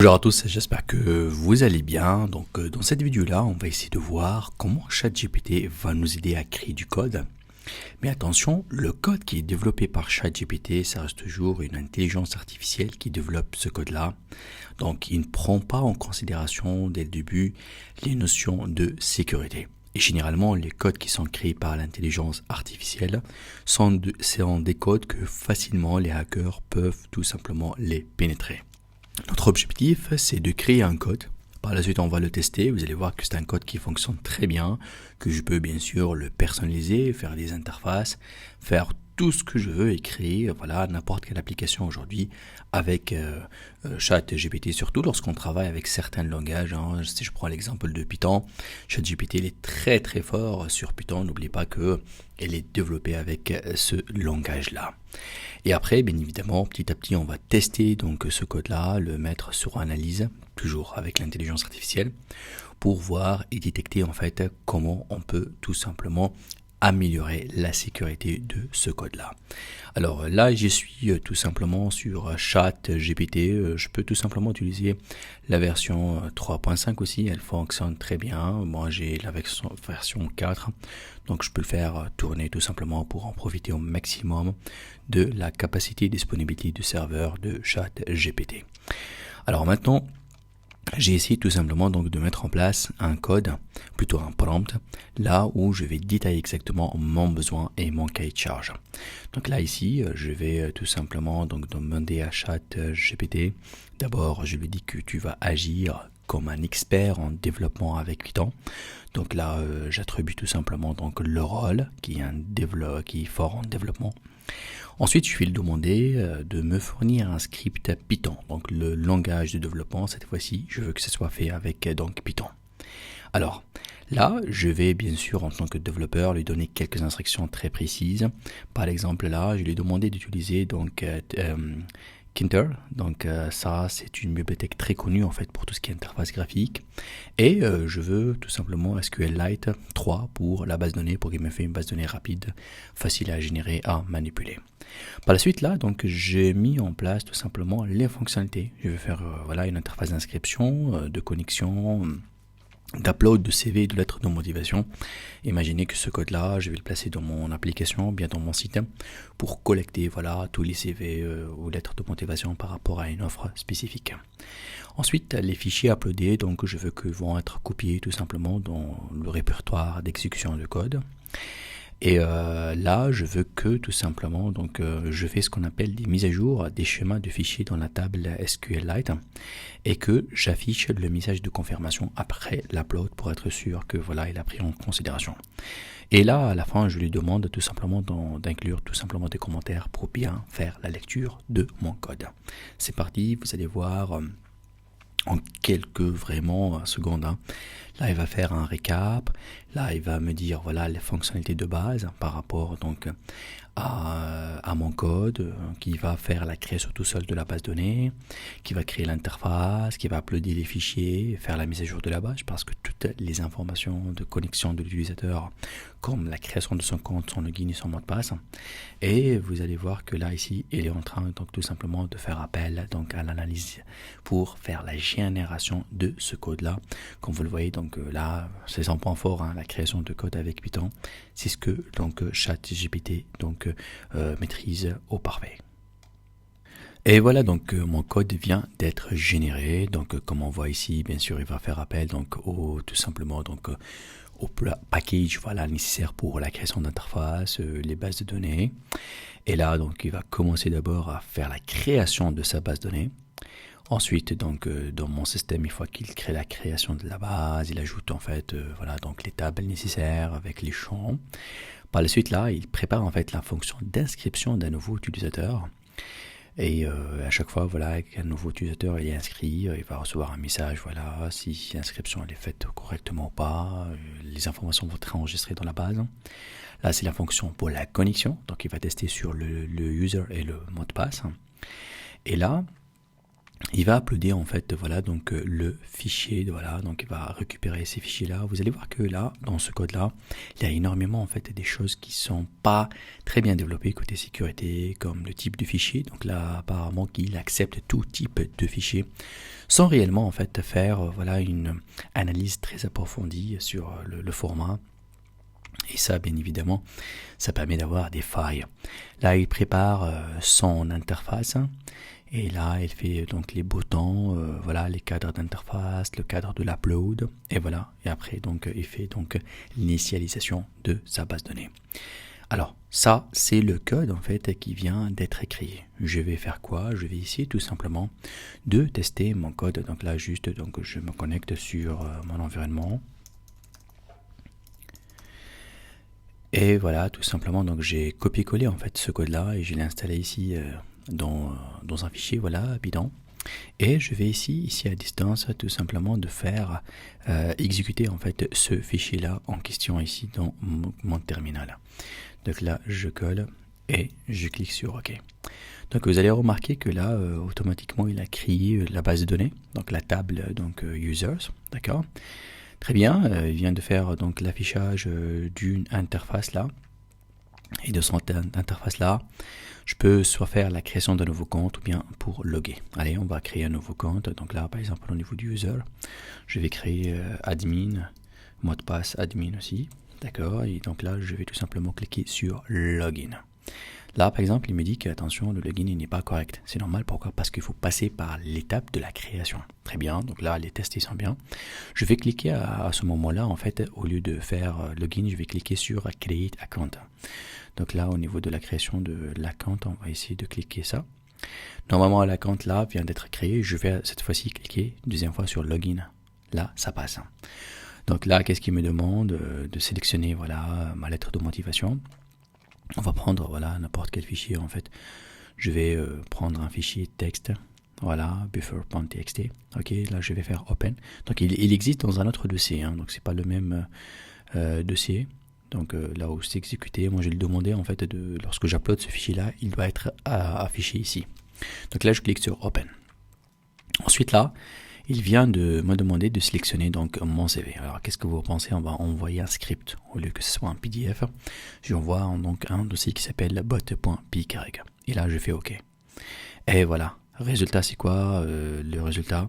Bonjour à tous, j'espère que vous allez bien. Donc, dans cette vidéo-là, on va essayer de voir comment ChatGPT va nous aider à créer du code. Mais attention, le code qui est développé par ChatGPT, ça reste toujours une intelligence artificielle qui développe ce code-là. Donc, il ne prend pas en considération dès le début les notions de sécurité. Et généralement, les codes qui sont créés par l'intelligence artificielle sont des codes que facilement les hackers peuvent tout simplement les pénétrer. Notre objectif, c'est de créer un code. Par la suite, on va le tester. Vous allez voir que c'est un code qui fonctionne très bien, que je peux bien sûr le personnaliser, faire des interfaces, faire tout ce que je veux et créer n'importe quelle application aujourd'hui avec ChatGPT, surtout lorsqu'on travaille avec certains langages. Si je prends l'exemple de Python, ChatGPT il est très très fort sur Python. N'oubliez pas que elle est développée avec ce langage-là. Et après, bien évidemment, petit à petit, on va tester donc ce code-là, le mettre sur analyse, toujours avec l'intelligence artificielle, pour voir et détecter en fait comment on peut tout simplement améliorer la sécurité de ce code-là. Alors là, je suis tout simplement sur ChatGPT. Je peux tout simplement utiliser la version 3.5 aussi. Elle fonctionne très bien. Moi, j'ai la version 4. Donc, je peux le faire tourner tout simplement pour en profiter au maximum de la capacité et disponibilité du serveur de ChatGPT. Alors maintenant, j'ai essayé tout simplement donc de mettre en place un code, plutôt un prompt, là où je vais détailler exactement mon besoin et mon cahier de charge. Donc là ici, je vais tout simplement donc demander à ChatGPT. D'abord, je lui dis que tu vas agir comme un expert en développement avec Python. Donc là, j'attribue tout simplement donc le rôle qui est fort en développement. Ensuite, je vais lui demander de me fournir un script Python, donc le langage de développement. Cette fois-ci, je veux que ce soit fait avec donc Python. Alors là, je vais bien sûr en tant que développeur lui donner quelques instructions très précises. Par exemple, là, je lui ai demandé d'utiliser donc Kinter, donc ça c'est une bibliothèque très connue en fait pour tout ce qui est interface graphique, et je veux tout simplement SQLite 3 pour la base de données, pour qu'il me fait une base de données rapide, facile à générer, à manipuler. Par la suite là, donc j'ai mis en place tout simplement les fonctionnalités. Je vais faire une interface d'inscription, de connexion, d'upload de CV et de lettres de motivation. Imaginez que ce code-là, je vais le placer dans mon application, bien dans mon site, pour collecter tous les CV ou lettres de motivation par rapport à une offre spécifique. Ensuite, les fichiers uploadés, donc je veux qu'ils vont être copiés tout simplement dans le répertoire d'exécution de code. Et là, je veux que tout simplement, donc je fais ce qu'on appelle des mises à jour des schémas de fichiers dans la table SQLite et que j'affiche le message de confirmation après l'upload pour être sûr que il a pris en considération. Et là, à la fin, je lui demande tout simplement d'inclure tout simplement des commentaires pour bien faire la lecture de mon code. C'est parti, vous allez voir en quelques secondes. Là, il va faire un récap. Là, il va me dire les fonctionnalités de base par rapport donc à mon code, qui va faire la création tout seul de la base de données, qui va créer l'interface, qui va uploader les fichiers, faire la mise à jour de la base, parce que toutes les informations de connexion de l'utilisateur, comme la création de son compte, son login et son mot de passe. Et vous allez voir que là ici, il est en train donc tout simplement de faire appel donc à l'analyse pour faire la génération de ce code-là. Comme vous le voyez, donc là, c'est son point fort, la création de code avec Python. C'est ce que donc ChatGPT maîtrise au parfait. Et voilà, donc mon code vient d'être généré. Donc comme on voit ici, bien sûr, il va faire appel donc tout simplement au package nécessaire pour la création d'interface, les bases de données. Et là, donc il va commencer d'abord à faire la création de sa base de données. Ensuite, donc dans mon système, une fois qu'il crée la création de la base, il ajoute en fait donc les tables nécessaires avec les champs. Par la suite, là, il prépare en fait la fonction d'inscription d'un nouveau utilisateur. Et à chaque fois, qu'un nouveau utilisateur est inscrit, il va recevoir un message, si l'inscription elle est faite correctement ou pas, les informations vont être enregistrées dans la base. Là, c'est la fonction pour la connexion, donc il va tester sur le user et le mot de passe. Et là, il va uploader en fait voilà donc le fichier, voilà, donc il va récupérer ces fichiers là. Vous allez voir que là dans ce code là il y a énormément en fait des choses qui sont pas très bien développées côté sécurité, comme le type de fichier. Donc là apparemment qu'il accepte tout type de fichier sans réellement en fait faire voilà une analyse très approfondie sur le format. Et ça, bien évidemment, ça permet d'avoir des failles. Là, il prépare son interface. Et là, il fait donc les boutons, voilà, les cadres d'interface, le cadre de l'upload. Et voilà. Et après, donc, il fait donc l'initialisation de sa base de données. Alors, ça, c'est le code en fait qui vient d'être écrit. Je vais faire quoi? Je vais essayer tout simplement de tester mon code. Donc là, juste, donc, je me connecte sur mon environnement. Et voilà, tout simplement, donc j'ai copié-collé en fait ce code-là et je l'ai installé ici dans un fichier, voilà, bidon. Et je vais ici à distance, tout simplement de faire exécuter en fait ce fichier-là en question ici dans mon terminal. Donc là, je colle et je clique sur OK. Donc vous allez remarquer que là, automatiquement, il a créé la base de données, donc la table donc users, d'accord. Très bien, il vient de faire donc l'affichage d'une interface là. Et de cette interface là, je peux soit faire la création d'un nouveau compte ou bien pour loguer. Allez, on va créer un nouveau compte. Donc là, par exemple, au niveau du user, je vais créer admin, mot de passe admin aussi. D'accord, et donc là, je vais tout simplement cliquer sur login. Là, par exemple, il me dit que, attention, le login n'est pas correct. C'est normal, pourquoi? Parce qu'il faut passer par l'étape de la création. Très bien, donc là, les tests, ils sont bien. Je vais cliquer à ce moment-là, en fait, au lieu de faire login, je vais cliquer sur Create Account. Donc là, au niveau de la création de l'account, on va essayer de cliquer ça. Normalement, l'account là vient d'être créé. Je vais cette fois-ci cliquer une deuxième fois sur login. Là, ça passe. Donc là, qu'est-ce qu'il me demande? De sélectionner, voilà, ma lettre de motivation. On va prendre voilà n'importe quel fichier en fait. Je vais prendre un fichier texte, voilà, buffer.txt. Ok, là je vais faire open. Donc il existe dans un autre dossier, hein, donc c'est pas le même dossier. Donc là où c'est exécuté, moi je lui demandais en fait lorsque j'upload ce fichier là, il doit être affiché ici. Donc là je clique sur open. Ensuite là, il vient de me demander de sélectionner donc mon CV. Alors qu'est-ce que vous pensez? On va envoyer un script au lieu que ce soit un PDF. J'envoie donc un dossier qui s'appelle bot.pcareg. Et là je fais OK. Et voilà. Résultat c'est quoi? Le résultat,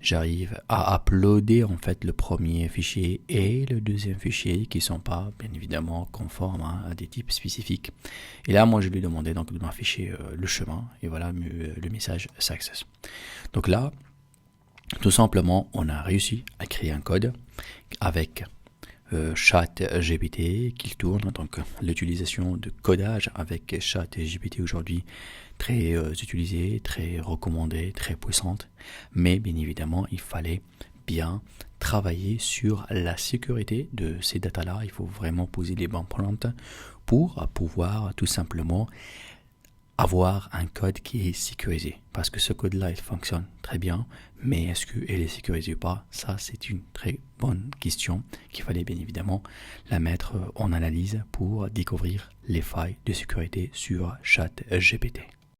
j'arrive à uploader en fait le premier fichier et le deuxième fichier qui sont pas bien évidemment conformes à des types spécifiques. Et là moi je lui demandais donc de m'afficher le chemin et voilà le message success. Donc là tout simplement, on a réussi à créer un code avec ChatGPT qui tourne. Donc l'utilisation de codage avec ChatGPT aujourd'hui très utilisée, très recommandée, très puissante. Mais bien évidemment, il fallait bien travailler sur la sécurité de ces datas-là. Il faut vraiment poser les bons prompts pour pouvoir tout simplement avoir un code qui est sécurisé. Parce que ce code-là, il fonctionne très bien, mais est-ce qu'il est sécurisé ou pas? Ça, c'est une très bonne question qu'il fallait bien évidemment la mettre en analyse pour découvrir les failles de sécurité sur ChatGPT.